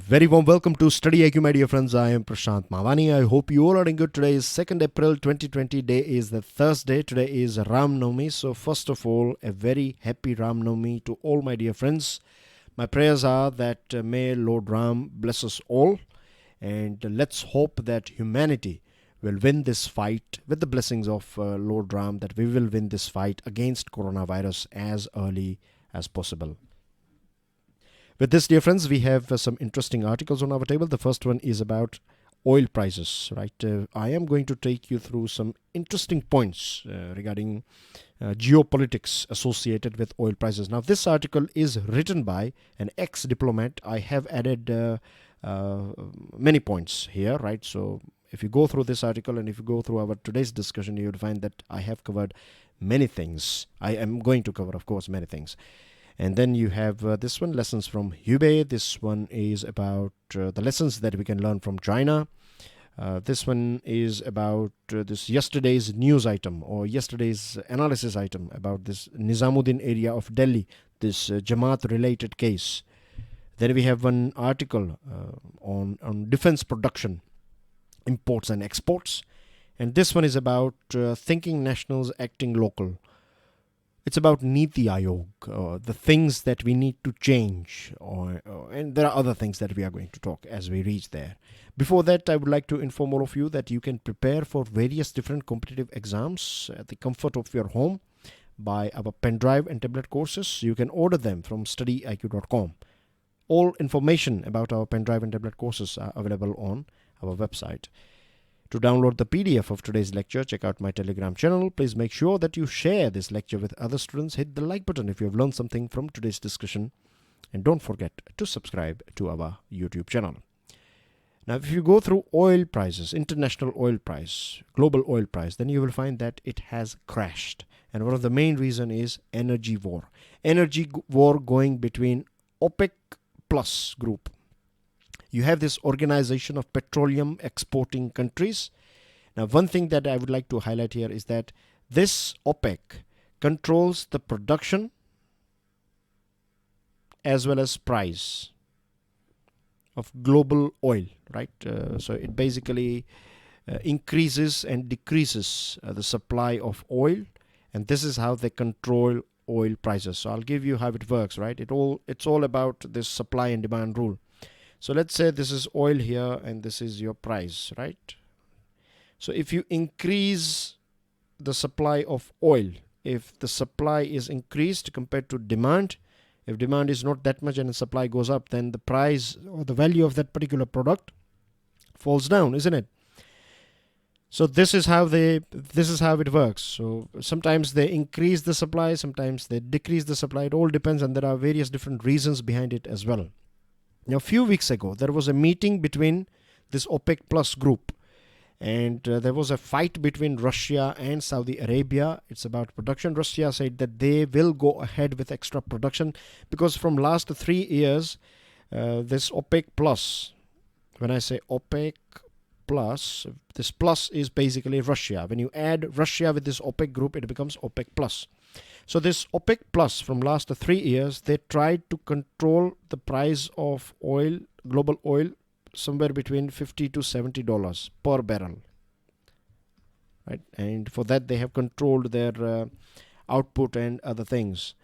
Very warm welcome to StudyIQ, my dear friends. I am Prashant Mavani. I hope you all are doing good. Today is 2nd April 2020. Day is the Thursday. Today is Ram Navami. So first of all, a very happy Ram Navami to all my dear friends. My prayers are that may Lord Ram bless us all. And let's hope that humanity will win this fight with the blessings of Lord Ram, that we will win this fight against coronavirus as early as possible. With this, dear friends, we have some interesting articles on our table. The first one is about oil prices, right? I am going to take you through some interesting points regarding geopolitics associated with oil prices. Now, this article is written by an ex-diplomat. I have added many points here, right? So if you go through this article and if you go through our today's discussion, you would find that I have covered many things. I am going to cover, of course, many things. And then you have this one, lessons from Hubei. This one is about the lessons that we can learn from China. This one is about this yesterday's news item or yesterday's analysis item about this Nizamuddin area of Delhi, this Jamaat related case. Then we have one article on defense production, imports and exports. And this one is about thinking nationals acting local. It's about Niti Aayog, the things that we need to change, and there are other things that we are going to talk as we reach there. Before that, I would like to inform all of you that you can prepare for various different competitive exams at the comfort of your home by our pen drive and tablet courses. You can order them from StudyIQ.com. All information about our pen drive and tablet courses are available on our website. To download the PDF of today's lecture, check out my Telegram channel. Please make sure that you share this lecture with other students. Hit the like button if you have learned something from today's discussion. And don't forget to subscribe to our YouTube channel. Now, if you go through oil prices, international oil price, global oil price, then you will find that it has crashed. And one of the main reasons is energy war. Energy war going between OPEC plus group. You have this organization of petroleum exporting countries. Now, one thing that I would like to highlight here is that this OPEC controls the production as well as price of global oil, right? So it basically increases and decreases the supply of oil, and this is how they control oil prices. So I'll give you how it works, right? It's all about this supply and demand rule. So let's say this is oil here and this is your price, right? So if you increase the supply of oil, if the supply is increased compared to demand, if demand is not that much and the supply goes up, then the price or the value of that particular product falls down, isn't it? So this is how it works. So sometimes they increase the supply, sometimes they decrease the supply. It all depends, and there are various different reasons behind it as well. Now, a few weeks ago, there was a meeting between this OPEC plus group, and there was a fight between Russia and Saudi Arabia. It's about production. Russia said that they will go ahead with extra production because from last 3 years, this OPEC plus, when I say OPEC plus, this plus is basically Russia. When you add Russia with this OPEC group, it becomes OPEC plus. So this OPEC plus from last 3 years, they tried to control the price of oil, global oil, somewhere between $50 to $70 per barrel. Right? And for that, they have controlled their output and other things.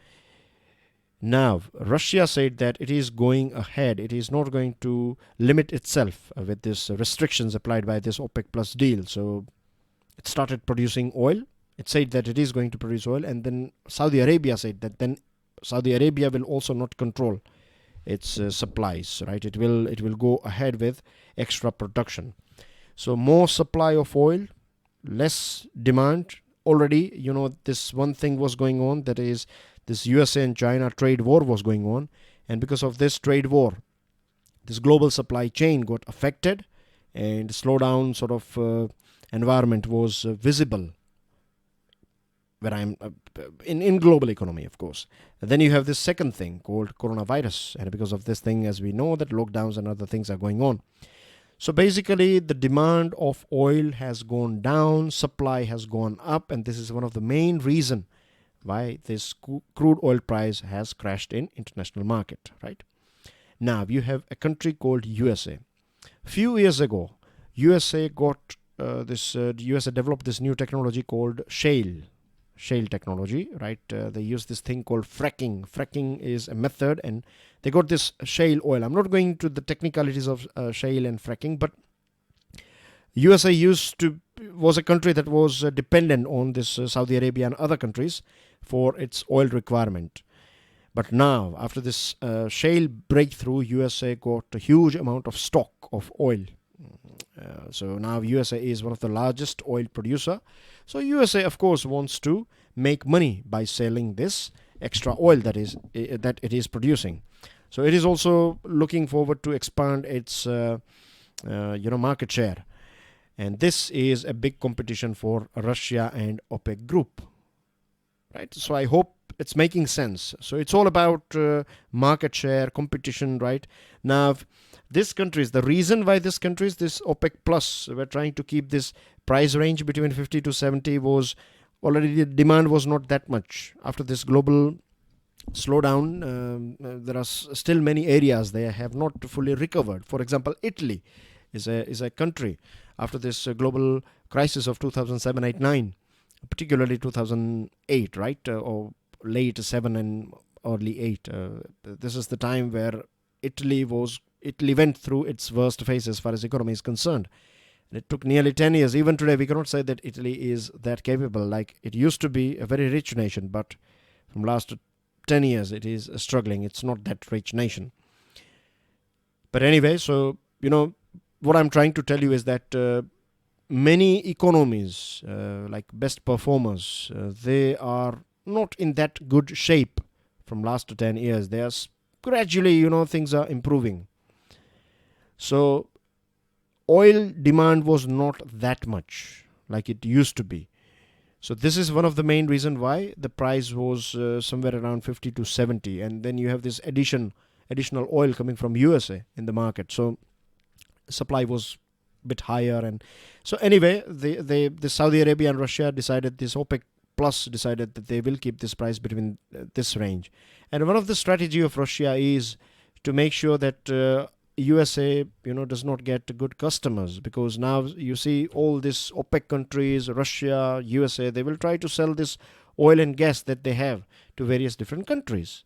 Now, Russia said that it is going ahead. It is not going to limit itself with these restrictions applied by this OPEC plus deal. So it started producing oil. It said that it is going to produce oil, and then Saudi Arabia said that then Saudi Arabia will also not control its supplies, right? It will go ahead with extra production. So more supply of oil, less demand. Already, this one thing was going on, that is this USA and China trade war was going on, and because of this trade war, this global supply chain got affected, and slowdown sort of environment was visible. Where I'm in global economy, of course. And then you have this second thing called coronavirus. And because of this thing, as we know, that lockdowns and other things are going on. So basically, the demand of oil has gone down, supply has gone up, and this is one of the main reason why this crude oil price has crashed in international market, right? Now you have a country called USA. Few years ago, USA got USA developed this new technology called shale technology, right? They use this thing called fracking. Fracking is a method, and they got this shale oil. I'm not going to the technicalities of shale and fracking, but USA was a country that was dependent on this Saudi Arabia and other countries for its oil requirement. But now, after this shale breakthrough, USA got a huge amount of stock of oil. So now USA is one of the largest oil producer. So USA, of course, wants to make money by selling this extra oil that it is producing. So it is also looking forward to expand its market share. And this is a big competition for Russia and OPEC group. Right? So I hope it's making sense. So it's all about market share, competition, right? Now, the reason why this countries, this OPEC Plus, were trying to keep this price range between 50 to 70 was already the demand was not that much. After this global slowdown, there are still many areas they have not fully recovered. For example, Italy is a country after this global crisis of 2007, 8, 9, particularly 2008, right? Or late 7 and early 8. This is the time where Italy went through its worst phase as far as economy is concerned. And it took nearly 10 years. Even today, we cannot say that Italy is that capable. Like it used to be a very rich nation, but from last 10 years, it is struggling. It's not that rich nation. But anyway, so, what I'm trying to tell you is that many economies, like best performers, they are not in that good shape from last 10 years. They are gradually, things are improving. So oil demand was not that much like it used to be. So this is one of the main reasons why the price was somewhere around 50 to 70. And then you have this additional oil coming from USA in the market. So supply was a bit higher. And so anyway, the Saudi Arabia and Russia decided, this OPEC Plus decided that they will keep this price between this range. And one of the strategy of Russia is to make sure that USA, does not get good customers, because now you see all these OPEC countries, Russia, USA, they will try to sell this oil and gas that they have to various different countries.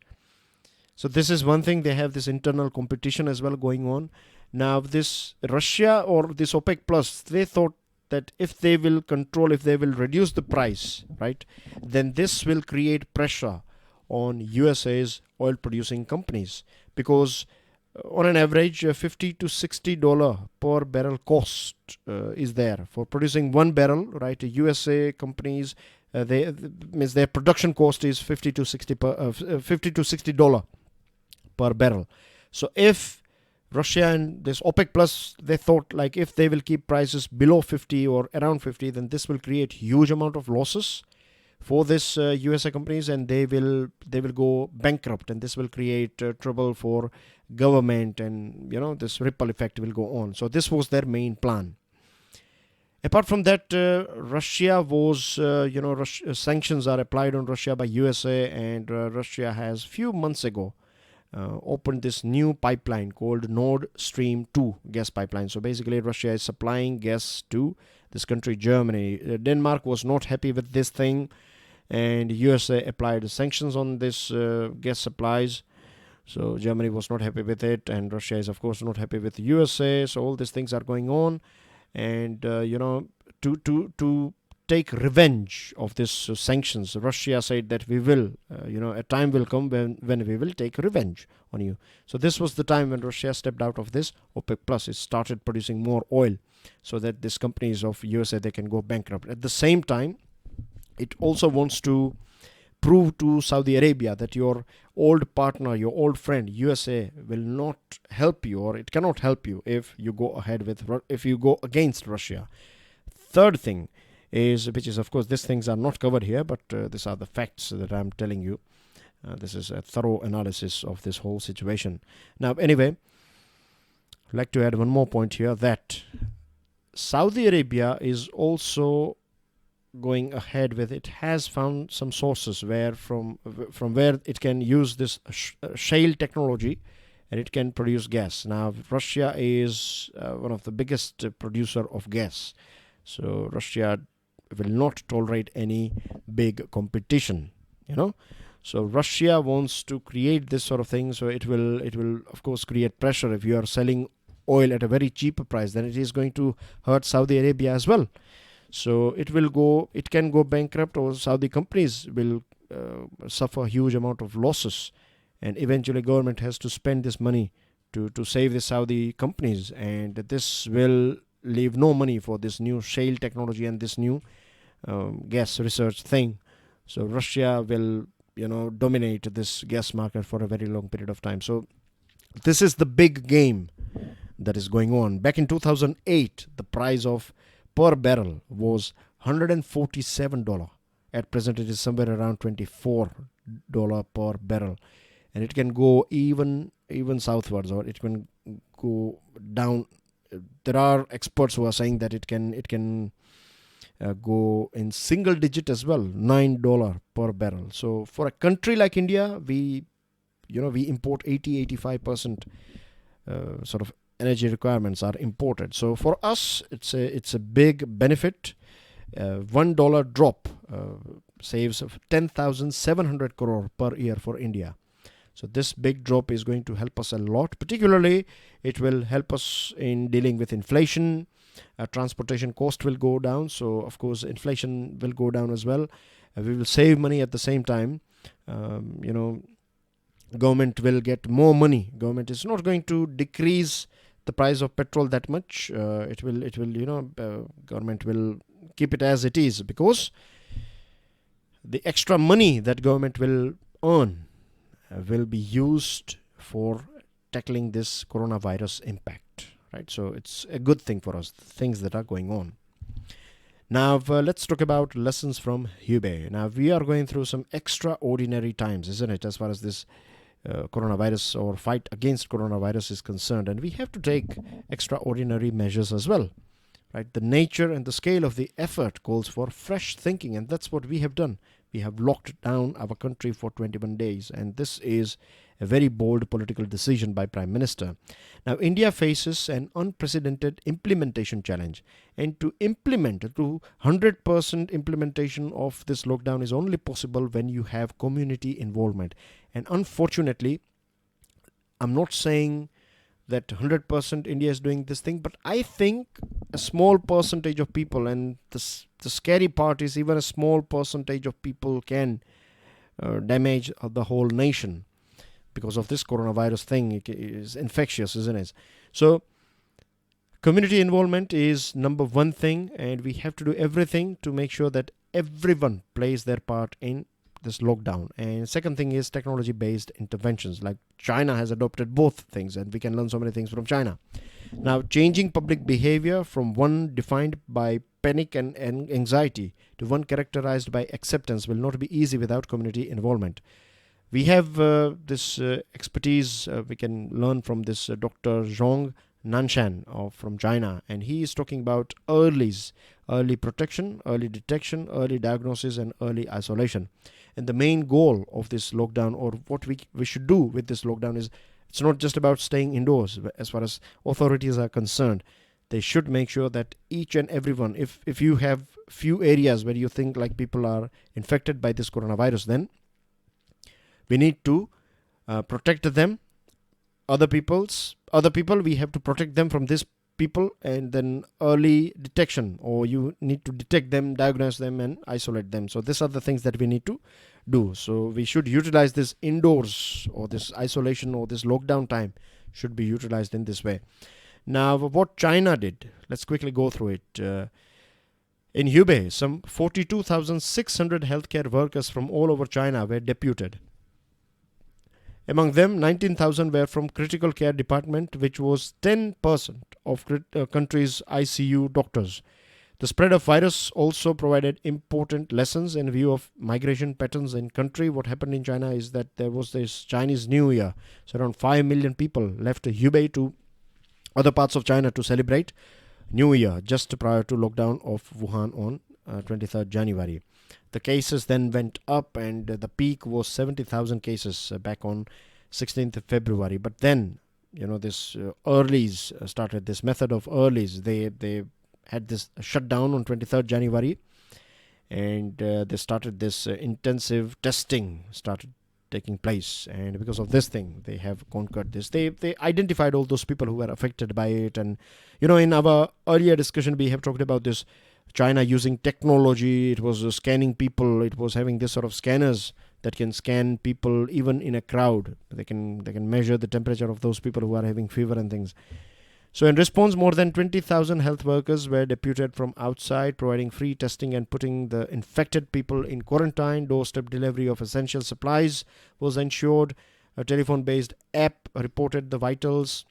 So this is one thing. They have this internal competition as well going on. Now this Russia or this OPEC Plus, they thought that if they will reduce the price, right, then this will create pressure on USA's oil producing companies, because on an average $50 to $60 per barrel cost is there for producing one barrel, right? USA companies, their production cost is $50 to $60 per barrel. So if Russia and this OPEC Plus, they thought like if they will keep prices below 50 or around 50, then this will create huge amount of losses for this USA companies, and they will go bankrupt, and this will create trouble for government, and this ripple effect will go on. So this was their main plan. Apart from that, Russia was sanctions are applied on Russia by USA, and Russia has few months ago opened this new pipeline called Nord Stream 2 gas pipeline. So basically Russia is supplying gas to this country, Germany. Denmark was not happy with this thing, and USA applied sanctions on this gas supplies. So Germany was not happy with it, and Russia is of course not happy with USA. So all these things are going on, and to take revenge of this sanctions, Russia said that we will, a time will come when we will take revenge on you. So this was the time when Russia stepped out of this OPEC Plus. It started producing more oil so that these companies of USA, they can go bankrupt. At the same time, it also wants to prove to Saudi Arabia that your old partner, your old friend, USA, will not help you, or it cannot help you if you go against Russia. Third thing is, which is of course these things are not covered here, but these are the facts that I'm telling you. This is a thorough analysis of this whole situation. Now anyway, I'd like to add one more point here, that Saudi Arabia is also going ahead with, it has found some sources where from where it can use this shale technology and it can produce gas. Now, Russia is one of the biggest producer of gas. So Russia will not tolerate any big competition, you know. So Russia wants to create this sort of thing. So it will of course create pressure. If you are selling oil at a very cheaper price, then it is going to hurt Saudi Arabia as well. So it can go bankrupt, or Saudi companies will suffer a huge amount of losses, and eventually government has to spend this money to save the Saudi companies, and this will leave no money for this new shale technology and this new gas research thing. So Russia will dominate this gas market for a very long period of time. So this is the big game that is going on. Back in 2008, the price of per barrel was $147. At present, it is somewhere around $24 per barrel, and it can go even southwards, or it can go down. There are experts who are saying that it can go in single digit as well, $9 per barrel. So for a country like India, we import 80-85% sort of energy requirements are imported. So for us, it's a big benefit. $1 drop saves 10,700 crore per year for India. So this big drop is going to help us a lot. Particularly, it will help us in dealing with inflation. Transportation cost will go down. So of course, inflation will go down as well. We will save money at the same time. Government will get more money. Government is not going to decrease the price of petrol that much. Government will keep it as it is, because the extra money that government will earn will be used for tackling this coronavirus impact, right? So it's a good thing for us, things that are going on. Now let's talk about lessons from Hubei. Now we are going through some extraordinary times, isn't it, as far as this coronavirus or fight against coronavirus is concerned, and we have to take extraordinary measures as well, right? The nature and the scale of the effort calls for fresh thinking, and that's what we have done. We have locked down our country for 21 days, and this is a very bold political decision by Prime Minister. Now, India faces an unprecedented implementation challenge, and to 100% implementation of this lockdown is only possible when you have community involvement. And unfortunately, I'm not saying that 100% India is doing this thing, but I think a small percentage of people, and the scary part is even a small percentage of people can damage the whole nation because of this coronavirus thing. It is infectious, isn't it? So community involvement is number one thing, and we have to do everything to make sure that everyone plays their part in this lockdown. And second thing is technology-based interventions, like China has adopted both things, and we can learn so many things from China. Now, changing public behavior from one defined by panic and anxiety to one characterized by acceptance will not be easy without community involvement. We have this expertise we can learn from this Dr. Zhong Nanshan from China, and he is talking about early protection, early detection, early diagnosis, and early isolation. And the main goal of this lockdown, or what we should do with this lockdown, is it's not just about staying indoors. As far as authorities are concerned, they should make sure that each and everyone, if you have few areas where you think like people are infected by this coronavirus, then we need to protect them. Other people, we have to protect them from this people, and then early detection, or you need to detect them, diagnose them, and isolate them. So these are the things that we need to do. So we should utilize this indoors, or this isolation, or this lockdown time should be utilized in this way. Now, what China did, let's quickly go through it. In Hubei, some 42,600 healthcare workers from all over China were deputed. Among them, 19,000 were from critical care department, which was 10% of country's ICU doctors. The spread of virus also provided important lessons in view of migration patterns in country. What happened in China is that there was this Chinese New Year. So around 5 million people left Hubei to other parts of China to celebrate New Year just prior to lockdown of Wuhan on 23rd January. The cases then went up, and the peak was 70,000 cases back on 16th of February. But then this earlies started, this method of earlies. They had this shutdown on 23rd January, and they started this intensive testing started taking place, and because of this thing they have conquered this. They identified all those people who were affected by it. And in our earlier discussion we have talked about this China using technology. It was scanning people. It was having this sort of scanners that can scan people even in a crowd. They can measure the temperature of those people who are having fever and things. So in response, more than 20,000 health workers were deputed from outside, providing free testing and putting the infected people in quarantine. Doorstep delivery of essential supplies was ensured. A telephone-based app reported the vitals.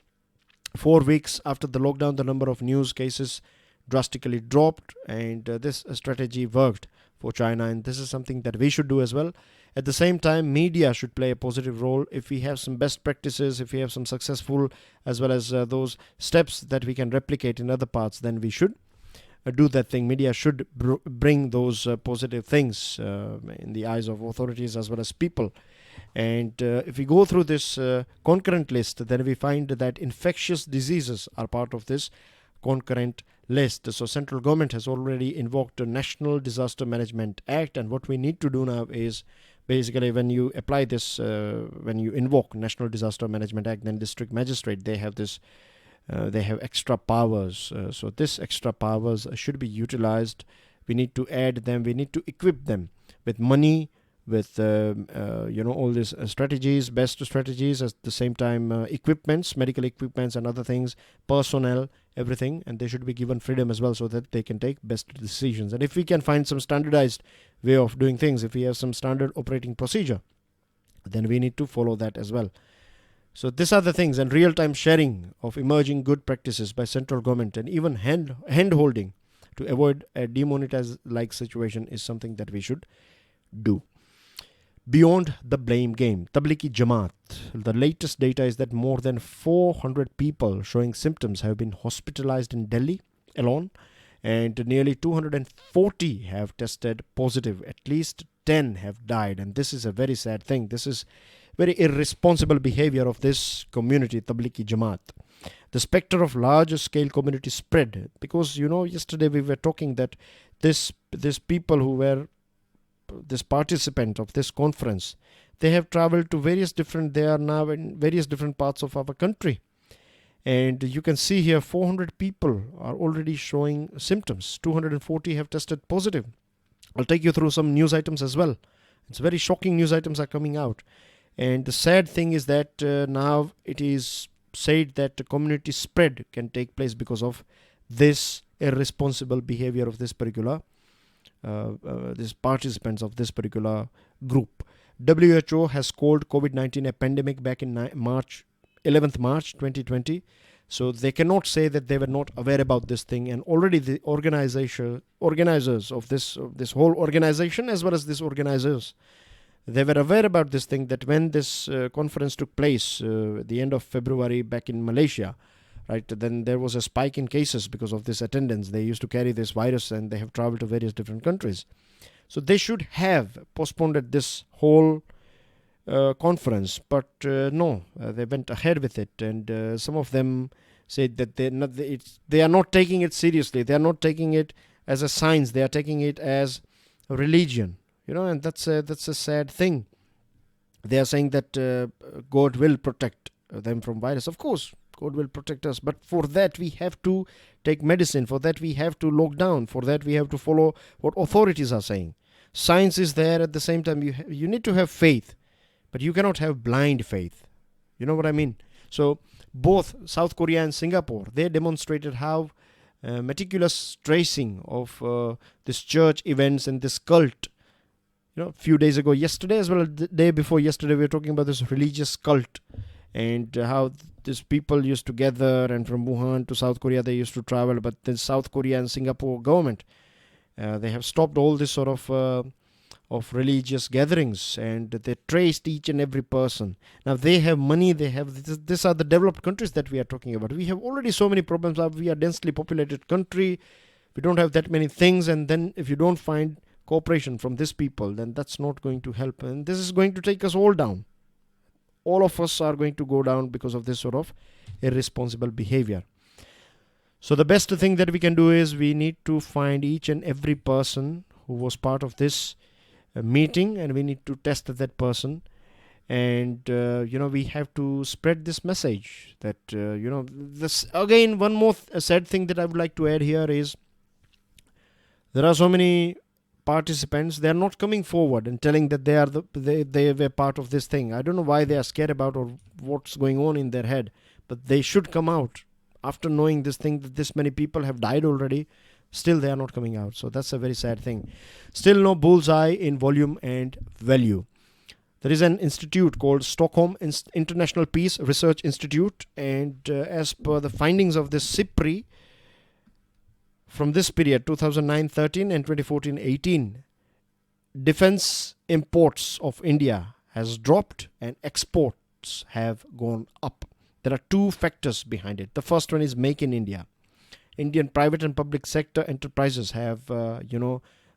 4 weeks after the lockdown, the number of news cases drastically dropped, and this strategy worked for China, and this is something that we should do as well. At the same time, media should play a positive role. If we have some best practices, if we have some successful as well as those steps that we can replicate in other parts, then we should do that thing. Media should bring those positive things in the eyes of authorities as well as people. And if we go through this concurrent list, then we find that infectious diseases are part of this concurrent list. So central government has already invoked a National Disaster Management Act, and what we need to do now is basically when you apply this, when you invoke National Disaster Management Act, then district magistrate, they have this, they have extra powers. So this extra powers should be utilized. We need to add them. We need to equip them with money, with all these strategies, best strategies, at the same time equipments, medical equipments and other things, personnel, everything, and they should be given freedom as well so that they can take best decisions. And if we can find some standardized way of doing things, if we have some standard operating procedure, then we need to follow that as well. So these are the things, and real-time sharing of emerging good practices by central government and even hand-holding to avoid a demonetized-like situation is something that we should do. Beyond the blame game, Tablighi Jamaat. The latest data is that more than 400 people showing symptoms have been hospitalized in Delhi alone, and nearly 240 have tested positive. At least 10 have died, and this is a very sad thing. This is very irresponsible behavior of this community, Tablighi Jamaat. The specter of larger scale community spread, because yesterday we were talking that this people who were this participant of this conference, they have traveled to they are now in various different parts of our country, and you can see here 400 people are already showing symptoms. 240 have tested positive. I'll take you through some news items as well. It's very shocking news items are coming out, and the sad thing is that now it is said that the community spread can take place because of this irresponsible behavior of this particular these participants of this particular group. WHO has called COVID-19 a pandemic back in 11th March 2020. So they cannot say that they were not aware about this thing, and already the organizers of this whole organization as well as these organizers, they were aware about this thing, that when this conference took place at the end of February back in Malaysia, right, then there was a spike in cases because of this attendance. They used to carry this virus and they have traveled to various different countries. So they should have postponed this whole conference, but no, they went ahead with it, and some of them said that they are not taking it seriously. They are not taking it as a science. They are taking it as a religion, and that's a sad thing. They are saying that God will protect them from virus. Of course, God will protect us, but for that we have to take medicine. For that we have to lock down. For that we have to follow what authorities are saying. Science is there. At the same time, you need to have faith, but you cannot have blind faith. You know what I mean? So both South Korea and Singapore, they demonstrated how meticulous tracing of this church events and this cult. A few days ago, yesterday as well as the day before yesterday, we were talking about this religious cult and how these people used to gather, and from Wuhan to South Korea they used to travel. But the South Korea and Singapore government, they have stopped all this sort of religious gatherings, and they traced each and every person. Now they have money, they have these are the developed countries that we are talking about. We have already so many problems. We are a densely populated country. We don't have that many things, and then if you don't find cooperation from these people, then that's not going to help, and this is going to take us all down. all of us are going to go down because of this sort of irresponsible behavior. So the best thing that we can do is we need to find each and every person who was part of this meeting, and we need to test that person. And we have to spread this message that this again. One more sad thing that I would like to add here is there are so many participants, they are not coming forward and telling that they were part of this thing. I don't know why they are scared about or what's going on in their head, but they should come out after knowing this thing, that this many people have died already. Still they are not coming out. So that's a very sad thing. Still no bullseye in volume and value. There is an institute called Stockholm International Peace Research Institute, and as per the findings of this SIPRI, from this period 2009-13 and 2014-18, defense imports of India has dropped and exports have gone up. There are two factors behind it. The first one is Make in India. Indian private and public sector enterprises have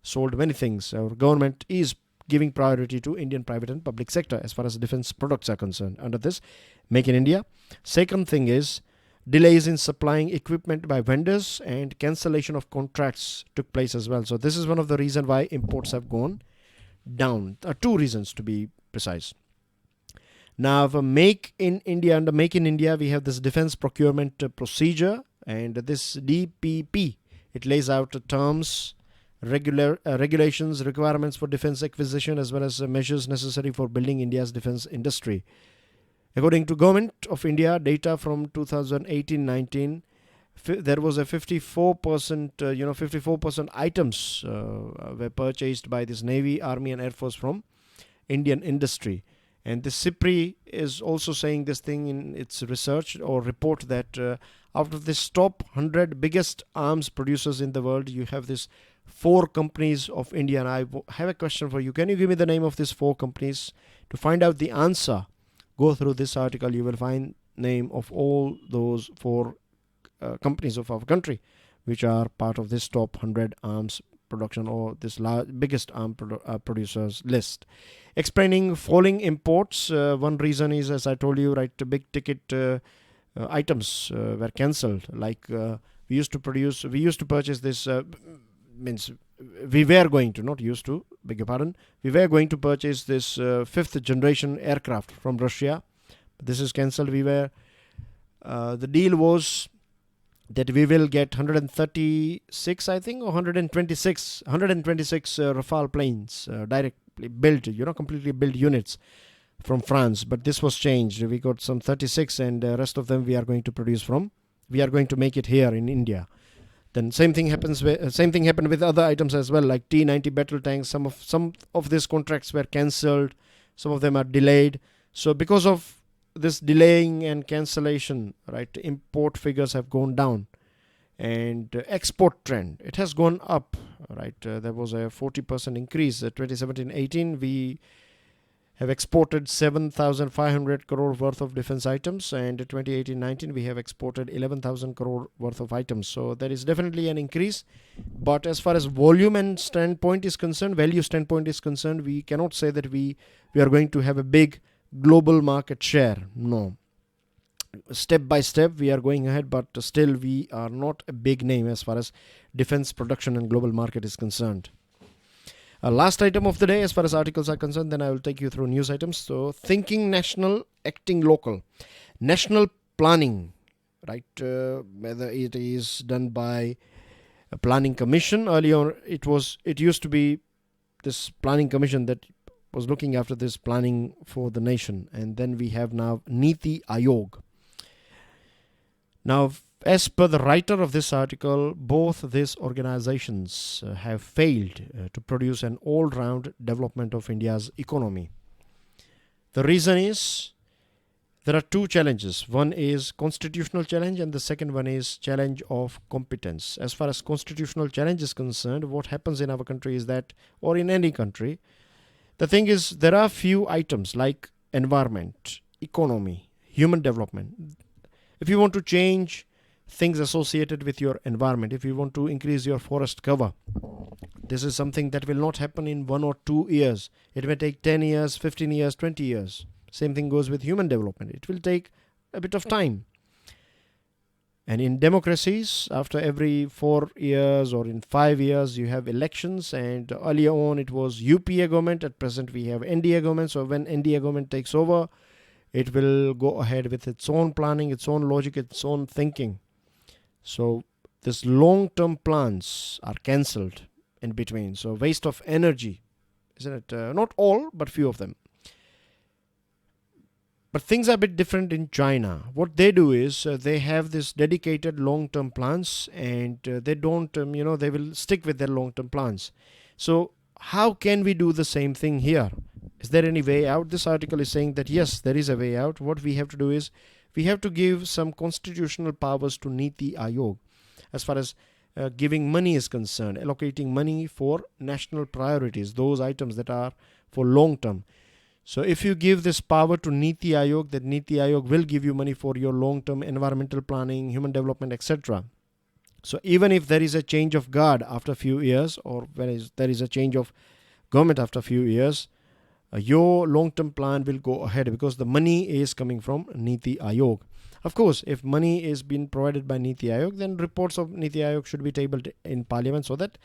sold many things. Our government is giving priority to Indian private and public sector as far as defense products are concerned under this Make in India. Second thing is delays in supplying equipment by vendors and cancellation of contracts took place as well. So this is one of the reasons why imports have gone down. There are two reasons to be precise. Now for Make in India, under Make in India, we have this defense procurement procedure, and this DPP, it lays out the terms, regulations, requirements for defense acquisition, as well as measures necessary for building India's defense industry. According to Government of India data from 2018-19, there was a 54% items were purchased by this Navy, Army and Air Force from Indian industry. And the SIPRI is also saying this thing in its research or report that out of this top 100 biggest arms producers in the world, you have this 4 companies of India. And I have a question for you. Can you give me the name of these 4 companies? To find out the answer, go through this article. You will find name of all those 4 companies of our country which are part of this top 100 arms production or this biggest arm producers list. Explaining falling imports, one reason is, as I told you, right, big ticket items were cancelled. Like we used to purchase this, we were going to purchase this 5th generation aircraft from Russia. This is cancelled. The deal was that we will get 136, I think, or 126 Rafale planes directly built, completely built units from France. But this was changed. We got some 36, and the rest of them we are going to make it here in India. Then same thing happened with other items as well, like T-90 battle tanks. Some of these contracts were cancelled. Some of them are delayed. So because of this delaying and cancellation, right, import figures have gone down, and export trend, it has gone up, right. There was a 40% increase. 2017-18 we have exported 7,500 crore worth of defense items, and 2018-19 we have exported 11,000 crore worth of items. So there is definitely an increase, but as far as volume and standpoint is concerned, value standpoint is concerned, we cannot say that we are going to have a big global market share. No, step by step we are going ahead, but still we are not a big name as far as defense production and global market is concerned. Last item of the day as far as articles are concerned, then I will take you through news items. So thinking national, acting local. National planning, right, whether it is done by a planning commission. Earlier it used to be this planning commission that was looking after this planning for the nation, and then we have now Niti Aayog. Now, as per the writer of this article, both these organizations have failed to produce an all-round development of India's economy. The reason is there are 2 challenges. One is constitutional challenge, and the second one is challenge of competence. As far as constitutional challenge is concerned, what happens in our country is that, or in any country, the thing is, there are few items like environment, economy, human development. If you want to change things associated with your environment, if you want to increase your forest cover, this is something that will not happen in 1 or 2 years. It may take 10 years, 15 years, 20 years. Same thing goes with human development. It will take a bit of time. And in democracies, after every 4 years or in 5 years, you have elections. And earlier on, it was UPA government. At present, we have NDA government. So when NDA government takes over, it will go ahead with its own planning, its own logic, its own thinking. So this long-term plans are cancelled in between. So waste of energy, isn't it? Not all, but few of them. But things are a bit different in China. What they do is they have this dedicated long-term plans, and they don't, they will stick with their long-term plans. So how can we do the same thing here? Is there any way out? This article is saying that yes, there is a way out. What we have to do is we have to give some constitutional powers to Niti Aayog as far as giving money is concerned, allocating money for national priorities, those items that are for long-term. So if you give this power to Niti Aayog, that Niti Aayog will give you money for your long-term environmental planning, human development, etc. So even if there is a change of guard after a few years, or when there is a change of government after a few years, your long-term plan will go ahead because the money is coming from Niti Aayog. Of course, if money is being provided by Niti Aayog, then reports of Niti Aayog should be tabled in Parliament so that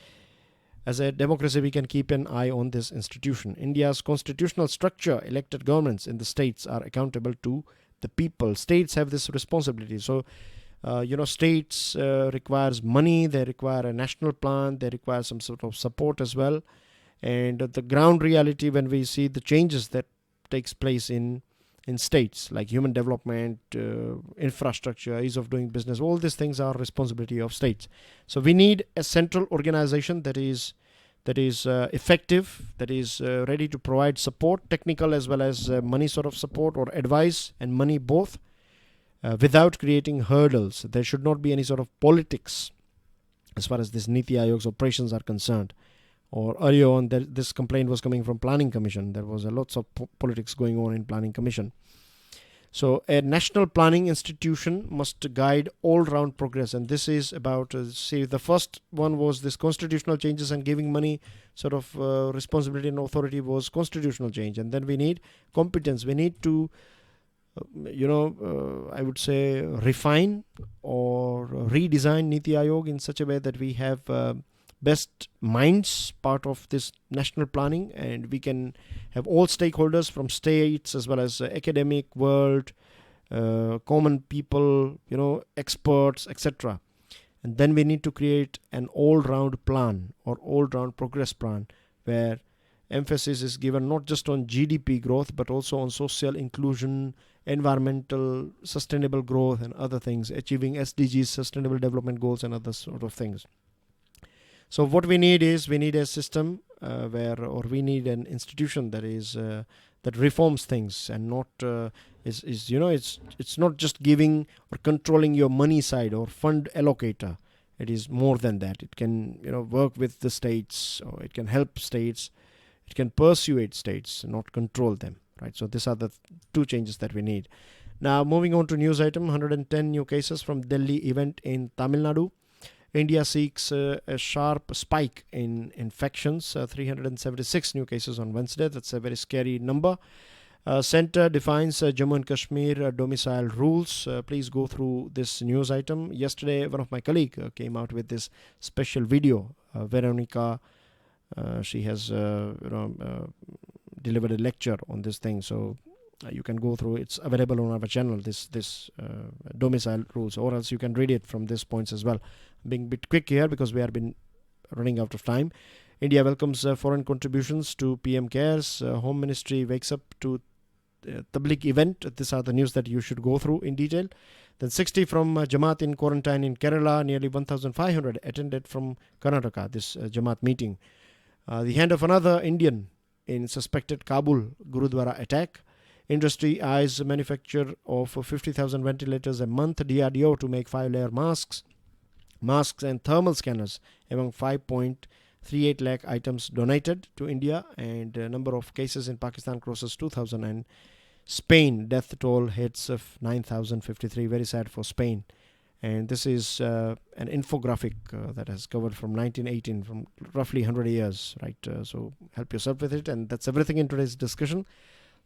as a democracy, we can keep an eye on this institution. India's constitutional structure, elected governments in the states are accountable to the people. States have this responsibility. So, states requires money. They require a national plan. They require some sort of support as well. And the ground reality, when we see the changes that takes place in states, like human development, infrastructure, ease of doing business, all these things are responsibility of states. So we need a central organization that is effective, that is ready to provide support, technical as well as money sort of support or advice and money both, without creating hurdles. There should not be any sort of politics as far as this Niti Aayog's operations are concerned. Or earlier on, this complaint was coming from Planning Commission. There was lots of politics going on in Planning Commission. So a national planning institution must guide all-round progress. And this is about, the first one was this constitutional changes and giving money sort of responsibility and authority was constitutional change. And then we need competence. We need to, I would say, refine or redesign Niti Aayog in such a way that we have best minds part of this national planning, and we can have all stakeholders from states as well as academic world, common people, experts, etc. And then we need to create an all-round plan or all-round progress plan where emphasis is given not just on GDP growth but also on social inclusion, environmental sustainable growth and other things, achieving SDGs, sustainable development goals and other sort of things. So what we need is a system we need an institution that is that reforms things and not it's not just giving or controlling your money side or fund allocator. It is more than that. It can work with the states, or it can help states. It can persuade states, not control them. Right. So these are the two changes that we need. Now moving on to news item: 110 new cases from Delhi event in Tamil Nadu. India seeks a sharp spike in infections, 376 new cases on Wednesday. That's a very scary number. Centre defines Jammu and Kashmir domicile rules. Please go through this news item. Yesterday, one of my colleagues came out with this special video. Veronica, she has delivered a lecture on this thing. So you can go through. It's available on our channel, this domicile rules, or else you can read it from these points as well. Being a bit quick here because we have been running out of time. India welcomes foreign contributions to PM Cares. Home Ministry wakes up to Tabligh event. These are the news that you should go through in detail. Then 60 from Jamaat in quarantine in Kerala. Nearly 1,500 attended from Karnataka, this Jamaat meeting. The hand of another Indian in suspected Kabul Gurudwara attack. Industry eyes manufacture of 50,000 ventilators a month. DRDO to make 5-layer masks and thermal scanners among 5.38 lakh items donated to India. And number of cases in Pakistan crosses 2,000, and Spain death toll hits of 9,053. Very sad for Spain. And this is an infographic that has covered from 1918, from roughly 100 years, right? So help yourself with it. And that's everything in today's discussion.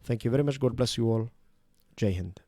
Thank you very much. God bless you all. Jai Hind.